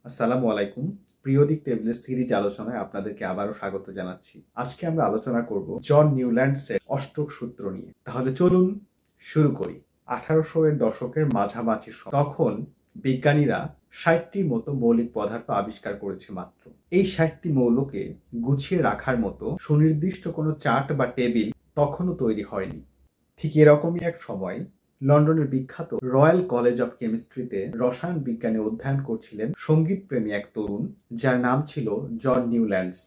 আসসালামু আলাইকুম। পিরিয়ডিক টেবিলের সিরিজ আলোচনায় আপনাদেরকে আবারও স্বাগত জানাচ্ছি। আজকে আমরা আলোচনা করব জন নিউল্যান্ডসের অষ্টক সূত্র নিয়ে। তাহলে চলুন শুরু করি। 1800 এর দশকের মাঝামাঝি তখন বিজ্ঞানীরা 60টির মতো মৌলিক পদার্থ আবিষ্কার করেছে মাত্র। এই 60টি মৌলকে গুছিয়ে রাখার মতো সুনির্দিষ্ট কোনো চার্ট বা টেবিল তখনও তৈরি হয়নি। ঠিক এরকমই এক সময় লন্ডনের বিখ্যাত রয়্যাল কলেজ অফ কেমিস্ট্রিতে রসায়ন বিজ্ঞানে অধ্যয়ন করছিলেন সঙ্গীতপ্রেমী এক তরুণ, যার নাম ছিল জন নিউল্যান্ডস।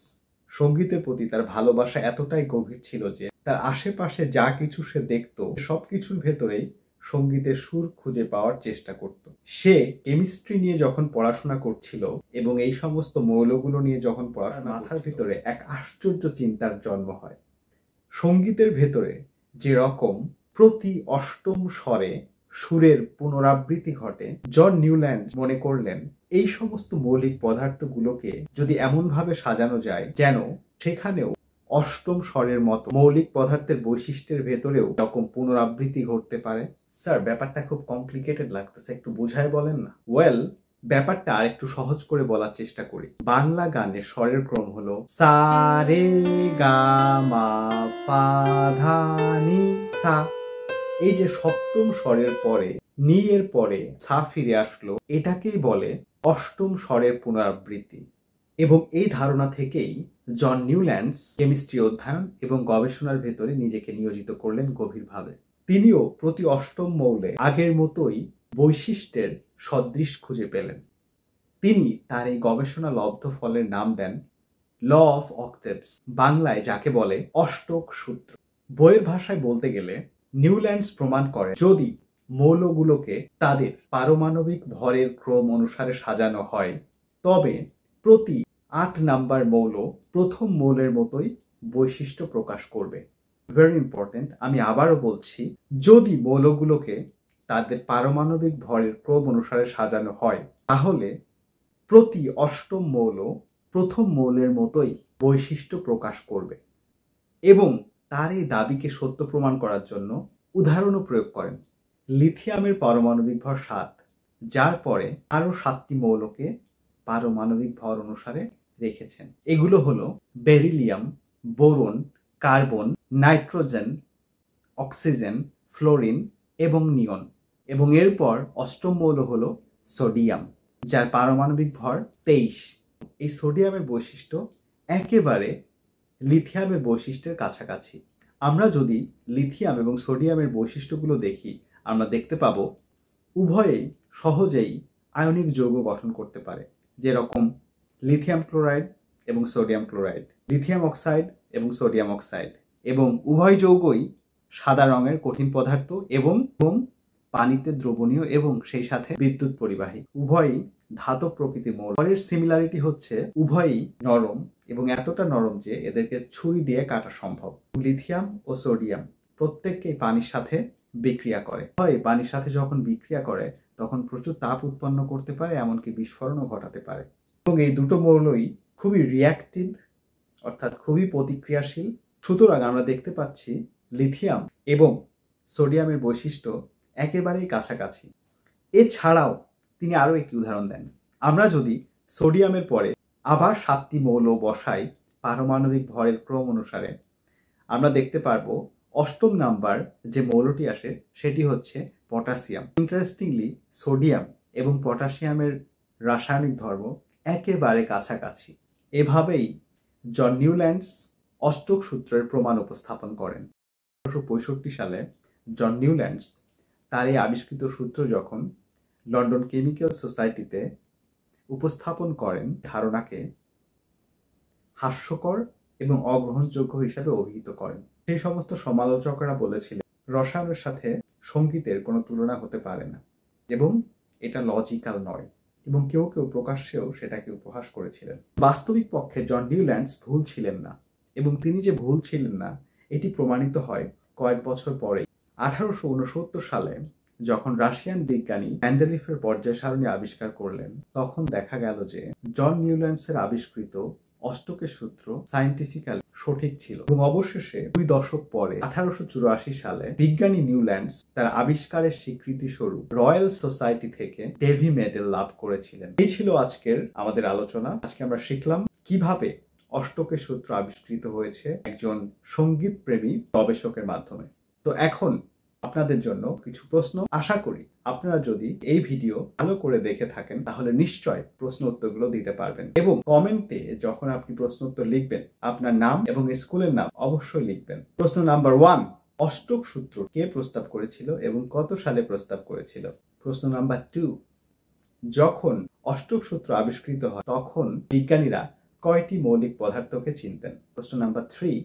সঙ্গীতের প্রতি তার ভালোবাসা এতটাই গভীর ছিল যে তার আশেপাশে যা কিছু সে দেখত সবকিছুর ভেতরেই সঙ্গীতের সুর খুঁজে পাওয়ার চেষ্টা করত। সে কেমিস্ট্রি নিয়ে যখন পড়াশোনা করছিল এবং এই সমস্ত মৌলগুলো নিয়ে যখন পড়াশোনা, মাথার ভিতরে এক আশ্চর্য চিন্তার জন্ম হয়। সঙ্গীতের ভেতরে যে রকম প্রতি অষ্টম স্বরে সুরের পুনরাবৃত্তি ঘটে, জন নিউল্যান্ড মনে করলেন এই সমস্ত মৌলিক পদার্থগুলোকে যদি এমনভাবে সাজানো যায় যেন সেখানেও অষ্টম স্বরের মতো মৌলিক পদার্থের বৈশিষ্ট্যের ভেতরেও এরকম পুনরাবৃত্তি ঘটতে পারে। স্যার, ব্যাপারটা খুব কমপ্লিকেটেড লাগতেছে, একটু বুঝায় বলেন না। ওয়েল, ব্যাপারটা আর একটু সহজ করে বলার চেষ্টা করি। বাংলা গানের স্বরের ক্রম হলো সা রে গা মা পা ধা নি সা। এই যে সপ্তম স্বরের পরে নি এর পরে সা ফিরে আসলো, এটাকেই বলে অষ্টম স্বরের পুনরাবৃত্তি। এবং এই ধারণা থেকেই জন নিউল্যান্ডস কেমিস্ট্রি অধ্যয়ন এবং গবেষণার ভেতরে নিজেকে নিয়োজিত করলেন গভীরভাবে। তিনিও প্রতি অষ্টম মৌলে আগের মতোই বৈশিষ্ট্যের সদৃশ খুঁজে পেলেন। তিনি তার এই গবেষণা লব্ধ ফলের নাম দেন ল অফ অক্টেভস, বাংলায় যাকে বলে অষ্টক সূত্র। বইয়ের ভাষায় বলতে গেলে নিউল্যান্ডস প্রমাণ করে যদি মৌলগুলোকে তাদের পারমাণবিক ভরের ক্রম অনুসারে সাজানো হয় তবে প্রতি 8 নাম্বার মৌল প্রথম মৌলের মতোই বৈশিষ্ট্য প্রকাশ করবে। ভেরি ইম্পর্টেন্ট, আমি আবারও বলছি, যদি মৌলগুলোকে তাদের পারমাণবিক ভরের ক্রম অনুসারে সাজানো হয় তাহলে প্রতি অষ্টম মৌল প্রথম মৌলের মতোই বৈশিষ্ট্য প্রকাশ করবে। এবং তার এই দাবিকে সত্য প্রমাণ করার জন্য উদাহরণও প্রয়োগ করেন। লিথিয়ামের পারমাণবিক ভর 7, যার পরে আরো 7টি মৌলকে পারমাণবিক ভর অনুসারে রেখেছেন। এগুলো হলো beryllium, boron, carbon, nitrogen, oxygen, fluorine এবং নিয়ন। এবং এরপর অষ্টম মৌল হলো সোডিয়াম, যার পারমাণবিক ভর 23। এই সোডিয়ামের বৈশিষ্ট্য একেবারে লিথিয়ামের বৈশিষ্ট্যের কাছাকাছি। আমরা যদি লিথিয়াম এবং সোডিয়ামের বৈশিষ্ট্যগুলো দেখি, আমরা দেখতে পাবো উভয়েই সহজেই আয়নিক যৌগ গঠন করতে পারে, যেরকম লিথিয়াম ক্লোরাইড এবং সোডিয়াম ক্লোরাইড, লিথিয়াম অক্সাইড এবং সোডিয়াম অক্সাইড। এবং উভয় যৌগই সাদা রঙের কঠিন পদার্থ এবং পানিতে দ্রবণীয় এবং সেই সাথে বিদ্যুৎ পরিবাহী। উভয়ই ধাতব প্রকৃতির মৌল। এর সিমিলারিটি হচ্ছে উভয়ই নরম এবং এতটা নরম যে এদেরকে ছুরি দিয়ে কাটা সম্ভব। লিথিয়াম ও সোডিয়াম প্রত্যেককেই পানির সাথে বিক্রিয়া করে। হয় পানির সাথে যখন বিক্রিয়া করে তখন প্রচুর তাপ উৎপন্ন করতে পারে, এমনকি বিস্ফোরণও ঘটাতে পারে। এবং এই দুটো মৌলই খুবই রিঅ্যাক্টিভ, অর্থাৎ খুবই প্রতিক্রিয়াশীল। সুতরাং আমরা দেখতে পাচ্ছি লিথিয়াম এবং সোডিয়ামের বৈশিষ্ট্য একেবারেই কাছাকাছি। এছাড়াও তিনি আরো একটি উদাহরণ দেন। আমরা যদি সোডিয়ামের পরে আবার 7টি মৌল বসাই পারমাণবিক ভরের ক্রম অনুসারে, আমরা দেখতে পারবো অষ্টম নাম্বার যে মৌলটি আসে সেটি হচ্ছে পটাশিয়াম। ইন্টারেস্টিংলি সোডিয়াম এবং পটাশিয়ামের রাসায়নিক ধর্ম একেবারে কাছাকাছি। এভাবেই জন নিউল্যান্ডস অষ্টক সূত্রের প্রমাণ উপস্থাপন করেন। 1965 সালে জন নিউল্যান্ডস তার এই আবিষ্কৃত সূত্র যখন লন্ডন কেমিক্যাল সোসাইটিতে উপস্থাপন করেন, ধারণাকে হাস্যকর এবং অগ্রহণযোগ্য হিসাবে অভিহিত করেন। সেই সমস্ত সমালোচকরা বলেছিলেন রসায়নের সাথে সঙ্গীতের কোনো তুলনা হতে পারে না এবং এটা লজিক্যাল নয়, এবং কেউ কেউ প্রকাশ্যেও সেটাকে উপহাস করেছিলেন। বাস্তবিক পক্ষে জন নিউল্যান্ডস ভুল ছিলেন না, এবং তিনি যে ভুল ছিলেন না এটি প্রমাণিত হয় কয়েক বছর পরে। 1869 সালে যখন রাশিয়ান বিজ্ঞানী মেন্ডেলিফের পর্যায় সারণী আবিষ্কার করলেন, তখন দেখা গেল যে জন নিউল্যান্ডসের আবিষ্কৃত অষ্টকের সূত্র সায়েন্টিফিক্যালি সঠিক ছিল এবং অবশেষে 2 দশক পরে 1884 সালে বিজ্ঞানী নিউল্যান্ডস তার আবিষ্কারের স্বীকৃতি স্বরূপ রয়্যাল সোসাইটি থেকে ডেভি মেডেল লাভ করেছিলেন। এই ছিল আজকের আমাদের আলোচনা। আজকে আমরা শিখলাম কিভাবে অষ্টকের সূত্র আবিষ্কৃত হয়েছে একজন সঙ্গীত প্রেমী গবেষকের মাধ্যমে। তো এখন আপনাদের জন্য কিছু প্রশ্ন। আশা করি আপনারা যদি এই ভিডিও ভালো করে দেখে থাকেন তাহলে নিশ্চয় প্রশ্ন উত্তরগুলো দিতে পারবেন এবং কমেন্টে যখন আপনি প্রশ্ন উত্তর লিখবেন আপনার নাম এবং স্কুলের নাম অবশ্যই লিখবেন। প্রশ্ন নাম্বার 1, অষ্টক সূত্র কে প্রস্তাব করেছিল এবং কত সালে প্রস্তাব করেছিল? প্রশ্ন নাম্বার 2, যখন অষ্টক সূত্র আবিষ্কৃত হয় তখন বিজ্ঞানীরা কয়টি মৌলিক পদার্থকে চিনতেন? প্রশ্ন নাম্বার 3,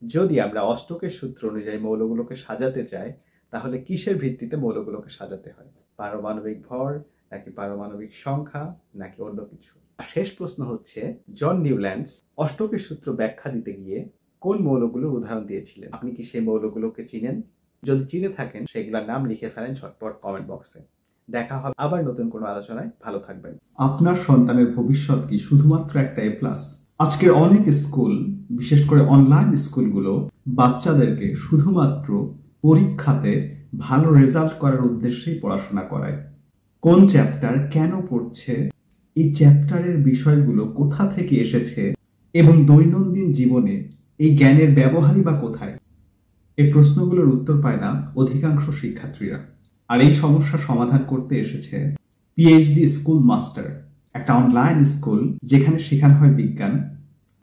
যদি আমরা অষ্টকের সূত্র অনুযায়ী মৌলগুলোকে সাজাতে চাই তাহলে কিসের ভিত্তিতে মৌলগুলোকে সাজাতে হয়? পারমাণবিক ভর নাকি পারমাণবিক সংখ্যা নাকি অন্য কিছু? শেষ প্রশ্ন হচ্ছে, জন নিউল্যান্ডস অষ্টকের সূত্র ব্যাখ্যা দিতে গিয়ে কোন মৌলগুলোর উদাহরণ দিয়েছিলেন? আপনি কি সেই মৌলগুলোকে চিনেন? যদি চিনে থাকেন সেগুলোর নাম লিখে ফেলেন ঝটপট কমেন্ট বক্সে। দেখা হবে আবার নতুন কোনো আলোচনায়। ভালো থাকবেন। আপনার সন্তানের ভবিষ্যৎ কি শুধুমাত্র একটা A+? আজকের অনেক স্কুল, বিশেষ করে অনলাইন স্কুলগুলো বাচ্চাদেরকে শুধুমাত্র পরীক্ষাতে ভালো রেজাল্ট করার উদ্দেশ্যেই পড়াশোনা করায়। কোন চ্যাপ্টার কেন পড়ছে, এই চ্যাপ্টারের বিষয়গুলো কোথা থেকে এসেছে এবং দৈনন্দিন জীবনে এই জ্ঞানের ব্যবহারই বা কোথায়, এই প্রশ্নগুলোর উত্তর পায় না অধিকাংশ শিক্ষার্থীরা। আর এই সমস্যার সমাধান করতে এসেছে পিএইচডি স্কুল মাস্টার, একটা অনলাইন স্কুল যেখানে শেখানো হয় বিজ্ঞান,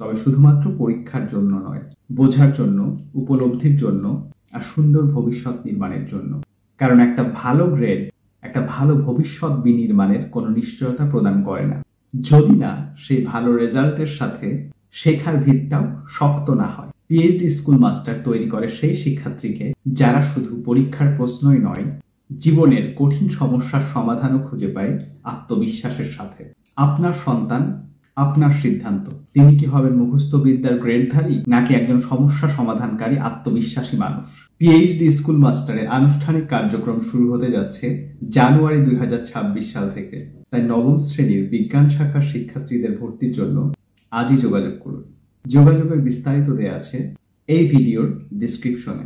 তবে শুধুমাত্র পরীক্ষার জন্য নয়, বোঝার জন্য, উপলব্ধির জন্য আর সুন্দর ভবিষ্যৎ নির্মাণের জন্য। কারণ একটা ভালো গ্রেড একটা ভালো ভবিষ্যৎ বিনির্মাণের কোনো নিশ্চয়তা প্রদান করে না, যদি না সেই ভালো রেজাল্টের সাথে শেখার ভিতটাও শক্ত না হয়। পিএইচডি স্কুল মাস্টার তৈরি করে সেই শিক্ষার্থীকে যারা শুধু পরীক্ষার প্রশ্নই নয়, জীবনের কঠিন সমস্যার সমাধানও খুঁজে পায় আত্মবিশ্বাসের সাথে। আপনার সন্তান, আপনার সিদ্ধান্ত। তিনি কি হবেন মুখস্থ বিদ্যার গ্রেডধারী নাকি একজন সমস্যা সমাধানকারী আত্মবিশ্বাসী মানুষ? পিএইচডি স্কুল মাস্টারের আনুষ্ঠানিক কার্যক্রম শুরু হতে যাচ্ছে জানুয়ারি 2026 সাল থেকে। তাই নবম শ্রেণীর বিজ্ঞান শাখার শিক্ষার্থীদের ভর্তির জন্য আজই যোগাযোগ করুন। যোগাযোগের বিস্তারিত দেয়া আছে এই ভিডিওর ডিসক্রিপশনে।